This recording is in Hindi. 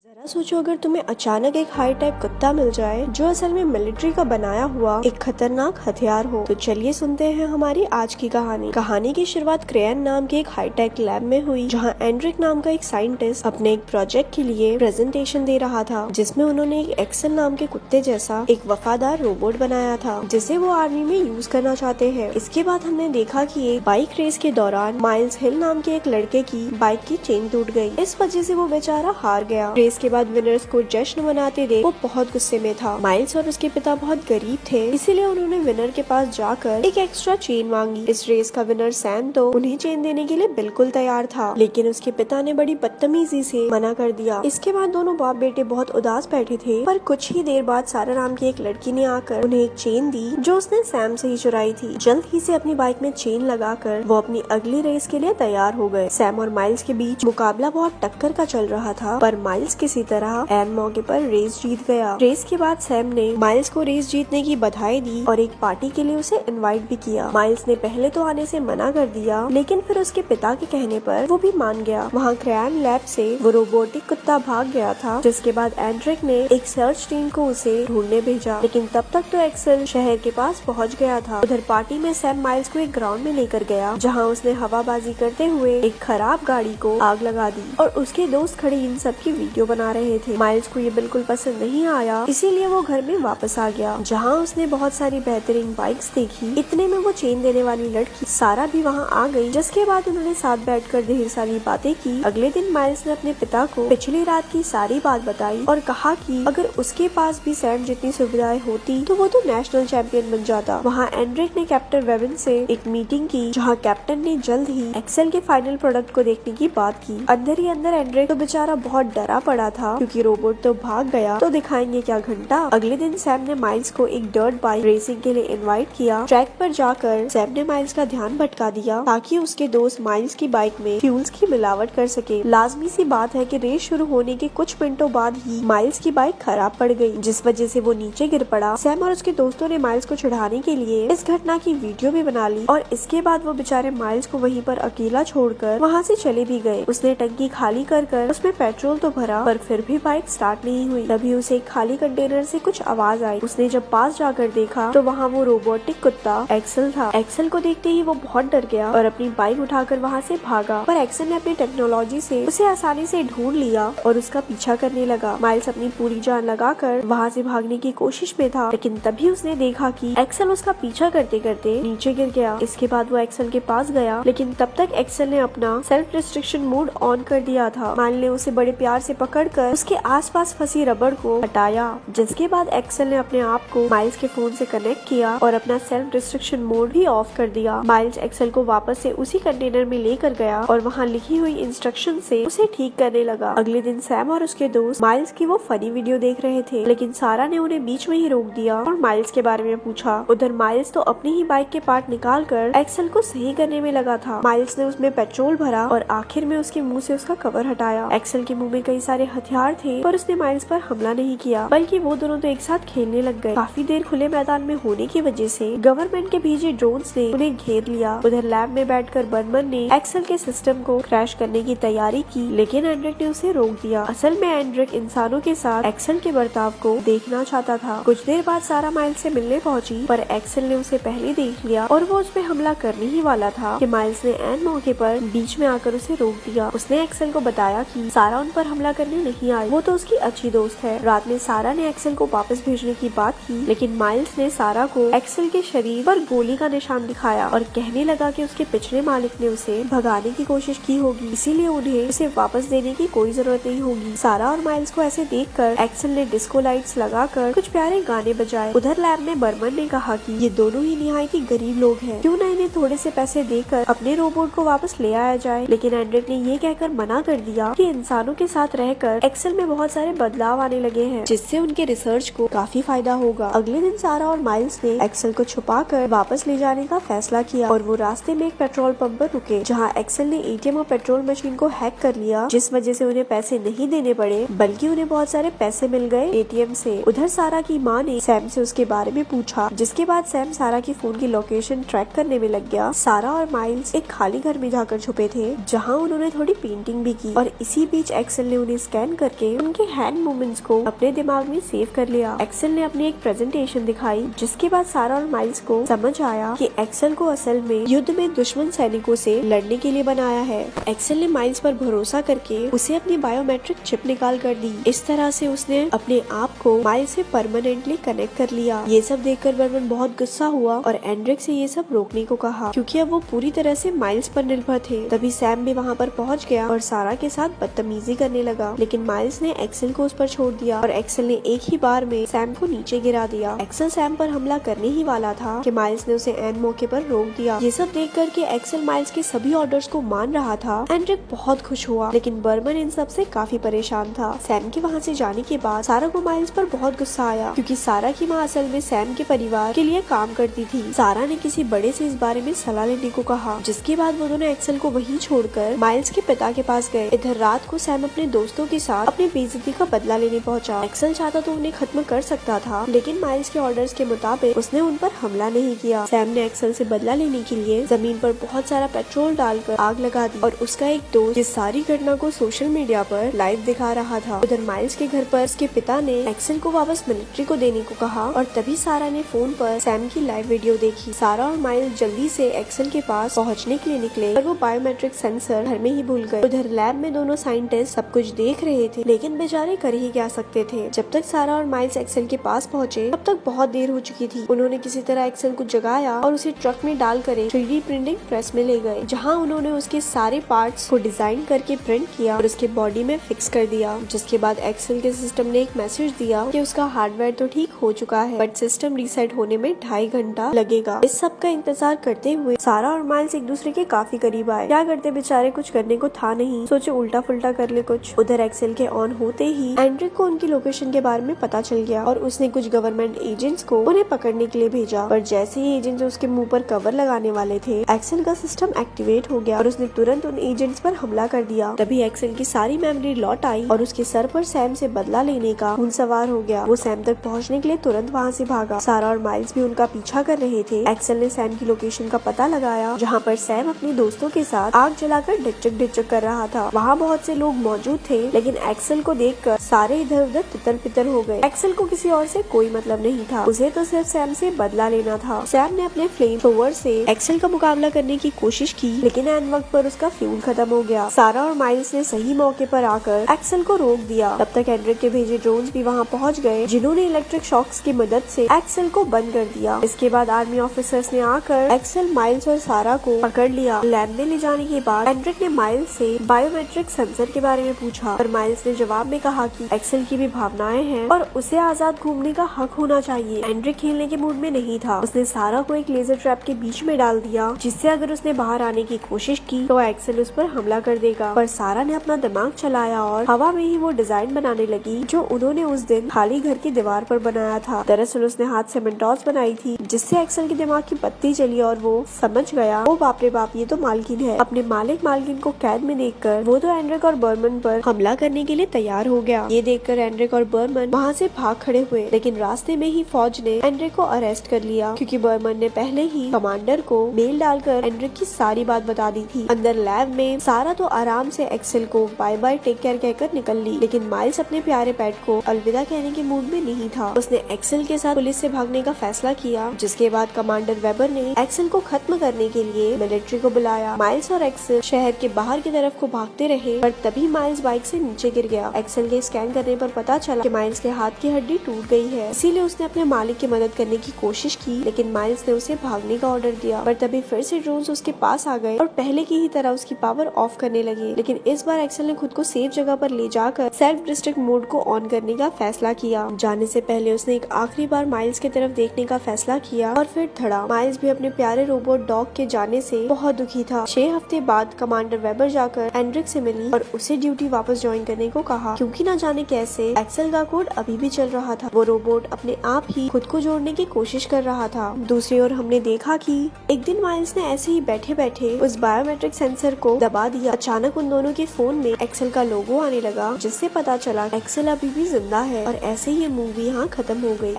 जरा सोचो अगर तुम्हें अचानक एक हाई टाइप कुत्ता मिल जाए जो असल में मिलिट्री का बनाया हुआ एक खतरनाक हथियार हो। तो चलिए सुनते हैं हमारी आज की कहानी की शुरुआत क्रेयन नाम के एक हाई टेक लैब में हुई, जहां एंड्रिक नाम का एक साइंटिस्ट अपने एक प्रोजेक्ट के लिए प्रेजेंटेशन दे रहा था, जिसमें उन्होंने एक एक्सेल नाम के कुत्ते जैसा एक वफादार रोबोट बनाया था जिसे वो आर्मी में यूज करना चाहते हैं। इसके बाद हमने देखा कि एक बाइक रेस के दौरान माइल्स हिल नाम के एक लड़के की बाइक की चेन टूट गई। इस वजह से वो बेचारा हार गया। के बाद विनर्स को जश्न मनाते देख वो बहुत गुस्से में था। माइल्स और उसके पिता बहुत गरीब थे, इसीलिए उन्होंने विनर के पास जाकर एक एक्स्ट्रा चेन मांगी। इस रेस का विनर सैम तो उन्हें चेन देने के लिए बिल्कुल तैयार था, लेकिन उसके पिता ने बड़ी बदतमीजी से मना कर दिया। इसके बाद दोनों बाप बेटे बहुत उदास बैठे थे, पर कुछ ही देर बाद सारा नाम की एक लड़की ने आकर उन्हें एक चेन दी जो उसने सैम से ही चुराई थी। जल्द ही से अपनी बाइक में चेन लगाकर वो अपनी अगली रेस के लिए तैयार हो गए। सैम और माइल्स के बीच मुकाबला बहुत टक्कर का चल रहा था, पर माइल्स किसी तरह एन मौके पर रेस जीत गया। रेस के बाद सैम ने माइल्स को रेस जीतने की बधाई दी और एक पार्टी के लिए उसे इनवाइट भी किया। माइल्स ने पहले तो आने से मना कर दिया, लेकिन फिर उसके पिता के कहने पर वो भी मान गया। वहाँ क्रेयन लैब से वो रोबोटिक कुत्ता भाग गया था, जिसके बाद एंड्रिक ने एक सर्च टीम को उसे ढूंढने भेजा, लेकिन तब तक तो एक्सेल शहर के पास पहुँच गया था। उधर पार्टी में सैम माइल्स को एक ग्राउंड में लेकर गया, जहाँ उसने हवाबाजी करते हुए एक खराब गाड़ी को आग लगा दी और उसके दोस्त खड़े इन सब की वीडियो बना रहे थे। माइल्स को ये बिल्कुल पसंद नहीं आया, इसीलिए वो घर में वापस आ गया, जहाँ उसने बहुत सारी बेहतरीन बाइक्स देखी। इतने में वो चेन देने वाली लड़की सारा भी वहाँ आ गई, जिसके बाद उन्होंने साथ बैठकर ढेर सारी बातें की। अगले दिन माइल्स ने अपने पिता को पिछली रात की सारी बात बताई और कहा कि अगर उसके पास भी सैम जितनी सुविधाएं होती तो वो तो नेशनल चैंपियन बन जाता। वहाँ एंड्रिक ने कैप्टन वेविन से एक मीटिंग की, जहाँ कैप्टन ने जल्द ही एक्सेल के फाइनल प्रोडक्ट को देखने की बात की। अंदर ही अंदर एंड्रिक तो बेचारा बहुत डरा पड़ा था, क्योंकि रोबोट तो भाग गया तो दिखाएंगे क्या घंटा। अगले दिन सैम ने माइल्स को एक डर्ट बाइक रेसिंग के लिए इनवाइट किया। ट्रैक पर जाकर सैम ने माइल्स का ध्यान भटका दिया ताकि उसके दोस्त माइल्स की बाइक में फ्यूल्स की मिलावट कर सके। लाजमी सी बात है कि रेस शुरू होने के कुछ मिनटों बाद ही माइल्स की बाइक खराब पड़ गई, जिस वजह से वो नीचे गिर पड़ा। सैम और उसके दोस्तों ने माइल्स को चिढ़ाने के लिए इस घटना की वीडियो भी बना ली और इसके बाद वो बेचारे माइल्स को वहीं पर अकेला छोड़कर वहाँ से चले भी गए। उसने टंकी खाली कर उसमें पेट्रोल तो भरा, पर फिर भी बाइक स्टार्ट नहीं हुई। तभी उसे एक खाली कंटेनर से कुछ आवाज आई। उसने जब पास जाकर देखा तो वहाँ वो रोबोटिक कुत्ता एक्सेल था। एक्सेल को देखते ही वो बहुत डर गया और अपनी बाइक उठाकर वहाँ से भागा, पर एक्सेल ने अपनी टेक्नोलॉजी से उसे आसानी से ढूंढ लिया और उसका पीछा करने लगा। माइल्स अपनी पूरी जान लगाकर वहाँ से भागने की कोशिश में था, लेकिन तभी उसने देखा कि एक्सेल उसका पीछा करते करते नीचे गिर गया। इसके बाद वो एक्सेल के पास गया, लेकिन तब तक एक्सेल ने अपना सेल्फ रिस्ट्रिक्शन मोड ऑन कर दिया था। माइल ने उसे बड़े प्यार से पकड़कर उसके आसपास फंसी रबड़ को हटाया, जिसके बाद एक्सेल ने अपने आप को माइल्स के फोन से कनेक्ट किया और अपना सेल्फ रिस्ट्रिक्शन मोड भी ऑफ कर दिया। माइल्स एक्सेल को वापस से उसी कंटेनर में लेकर गया और वहाँ लिखी हुई इंस्ट्रक्शन से उसे ठीक करने लगा। अगले दिन सैम और उसके दोस्त माइल्स की वो फनी वीडियो देख रहे थे, लेकिन सारा ने उन्हें बीच में ही रोक दिया और माइल्स के बारे में पूछा। उधर माइल्स तो अपनी ही बाइक के पार्ट निकाल कर एक्सेल को सही करने में लगा था। माइल्स ने उसमें पेट्रोल भरा और आखिर में उसके मुँह से उसका कवर हटाया। एक्सेल के मुँह में कई सारे हथियार थे, पर उसने माइल्स पर हमला नहीं किया, बल्कि वो दोनों तो एक साथ खेलने लग गए। काफी देर खुले मैदान में होने की वजह से गवर्नमेंट के भेजे ड्रोन्स ने उन्हें घेर लिया। उधर लैब में बैठकर बर्मन ने एक्सेल के सिस्टम को क्रैश करने की तैयारी की, लेकिन एंड्रिक ने उसे रोक दिया। असल में एंड्रिक इंसानों के साथ एक्सेल के बर्ताव को देखना चाहता था। कुछ देर बाद सारा माइल्स से मिलने पहुंची, पर एक्सेल ने उसे पहले देख लिया और वो उस पे हमला करने ही वाला था कि माइल्स ने एन मौके पर बीच में आकर उसे रोक दिया। उसने एक्सेल को बताया कि सारा उन पर हमला करने नहीं आई, वो तो उसकी अच्छी दोस्त है। रात में सारा ने एक्सेल को वापस भेजने की बात की, लेकिन माइल्स ने सारा को एक्सेल के शरीर पर गोली का निशान दिखाया और कहने लगा कि उसके पिछले मालिक ने उसे भगाने की कोशिश की होगी, इसीलिए उन्हें उसे वापस देने की कोई जरूरत नहीं होगी। सारा और माइल्स को ऐसे देखकर एक्सेल ने डिस्को लाइट्स लगाकर कुछ प्यारे गाने बजाए। उधर लैब में बर्मन ने कहा कि ये दोनों ही निहायत ही गरीब लोग हैं, क्यों न इन्हें थोड़े से पैसे देकर अपने रोबोट को वापस ले आया जाए। लेकिन एंड्रिक ने ये कहकर मना कर दिया कि इंसानों के साथ रहकर एक्सेल में बहुत सारे बदलाव आने लगे हैं, जिससे उनके रिसर्च को काफी फायदा होगा। अगले दिन सारा और माइल्स ने एक्सेल को छुपाकर वापस ले जाने का फैसला किया और वो रास्ते में एक पेट्रोल पंप पर रुके, जहाँ एक्सेल ने एटीएम और पेट्रोल मशीन को हैक कर लिया, जिस वजह से उन्हें पैसे नहीं देने पड़े, बल्कि उन्हें बहुत सारे पैसे मिल गए एटीएम से। उधर सारा की माँ ने सैम से उसके बारे में पूछा, जिसके बाद सैम सारा की फोन की लोकेशन ट्रैक करने में लग गया। सारा और माइल्स एक खाली घर में जाकर छुपे थे, जहाँ उन्होंने थोड़ी पेंटिंग भी की और इसी बीच एक्सेल ने उन्हें स्कैन करके उनके हैंड मूवमेंट्स को अपने दिमाग में सेव कर लिया। एक्सेल ने अपनी एक प्रेजेंटेशन दिखाई, जिसके बाद सारा और माइल्स को समझ आया कि एक्सेल को असल में युद्ध में दुश्मन सैनिकों से लड़ने के लिए बनाया है। एक्सेल ने माइल्स पर भरोसा करके उसे अपनी बायोमेट्रिक चिप निकाल कर दी। इस तरह से उसने अपने आप को माइल्स से परमानेंटली कनेक्ट कर लिया। ये सब देखकर बर्मन बहुत गुस्सा हुआ और एंड्रिक से ये सब रोकने को कहा, क्योंकि अब वो पूरी तरह से माइल्स पर निर्भर थे। तभी सैम भी वहाँ पर पहुँच गया और सारा के साथ बदतमीजी करने लगा, लेकिन माइल्स ने एक्सेल को उस पर छोड़ दिया और एक्सेल ने एक ही बार में सैम को नीचे गिरा दिया। एक्सेल सैम पर हमला करने ही वाला था कि माइल्स ने उसे ऐन मौके पर रोक दिया। ये सब देख कर के एक्सेल माइल्स के सभी ऑर्डर्स को मान रहा था। एंड्रिक बहुत खुश हुआ, लेकिन बर्मन इन सब से काफी परेशान था। सैम के वहाँ से जाने के बाद सारा को माइल्स पर बहुत गुस्सा आया, क्योंकि सारा की माँ असल में सैम के परिवार के लिए काम करती थी। सारा ने किसी बड़े से इस बारे में सलाह लेने को कहा, जिसके बाद वो दोनों एक्सेल को वहीं छोड़कर माइल्स के पिता के पास गए। इधर रात को सैम अपने दोस्तों के साथ अपनी बेइज्जती का बदला लेने पहुंचा। एक्सेल चाहता तो उन्हें खत्म कर सकता था, लेकिन माइल्स के ऑर्डर्स के मुताबिक उसने उन पर हमला नहीं किया। सैम ने एक्सेल से बदला लेने के लिए जमीन पर बहुत सारा पेट्रोल डालकर आग लगा दी और उसका एक दोस्त इस सारी घटना को सोशल मीडिया पर लाइव दिखा रहा था। उधर माइल्स के घर पर उसके पिता ने एक्सेल को वापस मिलिट्री को देने को कहा और तभी सारा ने फोन पर सैम की लाइव वीडियो देखी। सारा और माइल्स जल्दी से एक्सेल के पास पहुंचने के लिए निकले, पर वो बायोमेट्रिक सेंसर घर में ही भूल गए। उधर लैब में दोनों साइंटिस्ट सब कुछ देख रहे थे, लेकिन बेचारे कर ही क्या सकते थे। जब तक सारा और माइल्स एक्सेल के पास पहुँचे तब तक बहुत देर हो चुकी थी। उन्होंने किसी तरह एक्सेल को जगाया और उसे ट्रक में डालकर 3D प्रिंटिंग प्रेस में ले गए, जहाँ उन्होंने उसके सारे पार्ट्स को डिजाइन करके प्रिंट किया और उसके बॉडी में फिक्स कर दिया। जिसके बाद एक्सेल के सिस्टम ने एक मैसेज दिया कि उसका हार्डवेयर तो ठीक हो चुका है, बट सिस्टम रीसेट होने में 2.5 घंटा लगेगा। इस सब का इंतजार करते हुए सारा और माइल्स एक दूसरे के काफी करीब आए। क्या करते बेचारे, कुछ करने को था नहीं, सोचे उल्टा फुल्टा कर ले कुछ। उधर एक्सेल के ऑन होते ही एंड्रिक को उनकी लोकेशन के बारे में पता चल गया और उसने कुछ गवर्नमेंट एजेंट्स को उन्हें पकड़ने के लिए भेजा। पर जैसे ही एजेंट्स उसके मुंह पर कवर लगाने वाले थे, एक्सेल का सिस्टम एक्टिवेट हो गया और उसने तुरंत उन एजेंट्स पर हमला कर दिया। तभी एक्सेल की सारी मेमोरी लौट आई और उसके सर पर सैम से बदला लेने का खून सवार हो गया। वो सैम तक पहुंचने के लिए तुरंत वहां से भागा। सारा और माइल्स भी उनका पीछा कर रहे थे। एक्सेल ने सैम की लोकेशन का पता लगाया, जहाँ पर सैम अपने दोस्तों के साथ आग जलाकर ढिचक कर रहा था। वहाँ बहुत से लोग मौजूद थे, लेकिन एक्सेल को देखकर सारे इधर उधर तितर पितर हो गए। एक्सेल को किसी और से कोई मतलब नहीं था, उसे तो सिर्फ सैम से बदला लेना था। सैम ने अपने फ्लेम थ्रोवर से एक्सेल का मुकाबला करने की कोशिश की, लेकिन ऐन वक्त पर उसका फ्यूल खत्म हो गया। सारा और माइल्स ने सही मौके पर आकर एक्सेल को रोक दिया। तब तक एंड्रिक के भेजे ड्रोन्स भी वहाँ पहुँच गए, जिन्होंने इलेक्ट्रिक शॉक्स की मदद से एक्सेल को बंद कर दिया। इसके बाद आर्मी ऑफिसर्स ने आकर एक्सेल, माइल्स और सारा को पकड़ लिया। लैब में ले जाने के बाद एंड्रिक ने माइल्स से बायोमेट्रिक सेंसर के बारे में पूछा, पर माइल्स ने जवाब में कहा कि एक्सेल की भी भावनाएं हैं और उसे आजाद घूमने का हक होना चाहिए। एंड्रिक खेलने के मूड में नहीं था। उसने सारा को एक लेजर ट्रैप के बीच में डाल दिया, जिससे अगर उसने बाहर आने की कोशिश की तो एक्सेल उस पर हमला कर देगा। पर सारा ने अपना दिमाग चलाया और हवा में ही वो डिजाइन बनाने लगी जो उन्होंने उस दिन खाली घर की दीवार पर बनाया था। दरअसल उसने हाथ से मेंटोस बनाई थी, जिससे एक्सेल के दिमाग की बत्ती चली और वो समझ गया, ओ बाप रे बाप, ये तो मालकिन है। अपने मालकिन को कैद में देखकर वो तो एंड्रिक और बर्मन पर हमला करने के लिए तैयार हो गया। ये देखकर एंड्रिक और बर्मन वहाँ से भाग खड़े हुए, लेकिन रास्ते में ही फौज ने एंड्रिक को अरेस्ट कर लिया, क्योंकि बर्मन ने पहले ही कमांडर को मेल डालकर एंड्रिक की सारी बात बता दी थी। अंदर लैब में सारा तो आराम से एक्सेल को बाय बाय टेक केयर कहकर निकल ली, लेकिन माइल्स अपने प्यारे पेट को अलविदा कहने के मूड में नहीं था। उसने एक्सेल के साथ पुलिस से भागने का फैसला किया, जिसके बाद कमांडर वेबर ने एक्सेल को खत्म करने के लिए मिलिट्री को बुलाया। माइल्स और एक्सेल शहर के बाहर की तरफ को भागते रहे, पर तभी माइल्स बाइक से नीचे गिर गया। एक्सेल के स्कैन करने पर पता चला कि माइल्स के हाथ की हड्डी टूट गई है, इसीलिए उसने अपने मालिक की मदद करने की कोशिश की, लेकिन माइल्स ने उसे भागने का ऑर्डर दिया। पर तभी फिर से ड्रोन्स उसके पास आ गए और पहले की ही तरह उसकी पावर ऑफ करने लगे, लेकिन इस बार एक्सेल ने खुद को सेफ जगह पर ले जाकर सेल्फ डिस्ट्रक्ट मोड को ऑन करने का फैसला किया। जाने से पहले उसने एक आखिरी बार माइल्स की तरफ देखने का फैसला किया और फिर धड़ा। माइल्स भी अपने प्यारे रोबोट डॉग के जाने से बहुत दुखी था। 6 हफ्ते बाद कमांडर वेबर जाकर एंड्रिक से मिली और उसे ड्यूटी वापस ज्वाइन करने को कहा, क्योंकि न जाने कैसे एक्सेल का कोड अभी भी चल रहा था। वो रोबोट अपने आप ही खुद को जोड़ने की कोशिश कर रहा था। दूसरी ओर हमने देखा कि एक दिन माइल्स ने ऐसे ही बैठे बैठे उस बायोमेट्रिक सेंसर को दबा दिया। अचानक उन दोनों के फोन में एक्सेल का लोगो आने लगा, जिससे पता चला एक्सेल अभी भी जिंदा है और ऐसे ही ये मूवी यहाँ खत्म हो गई।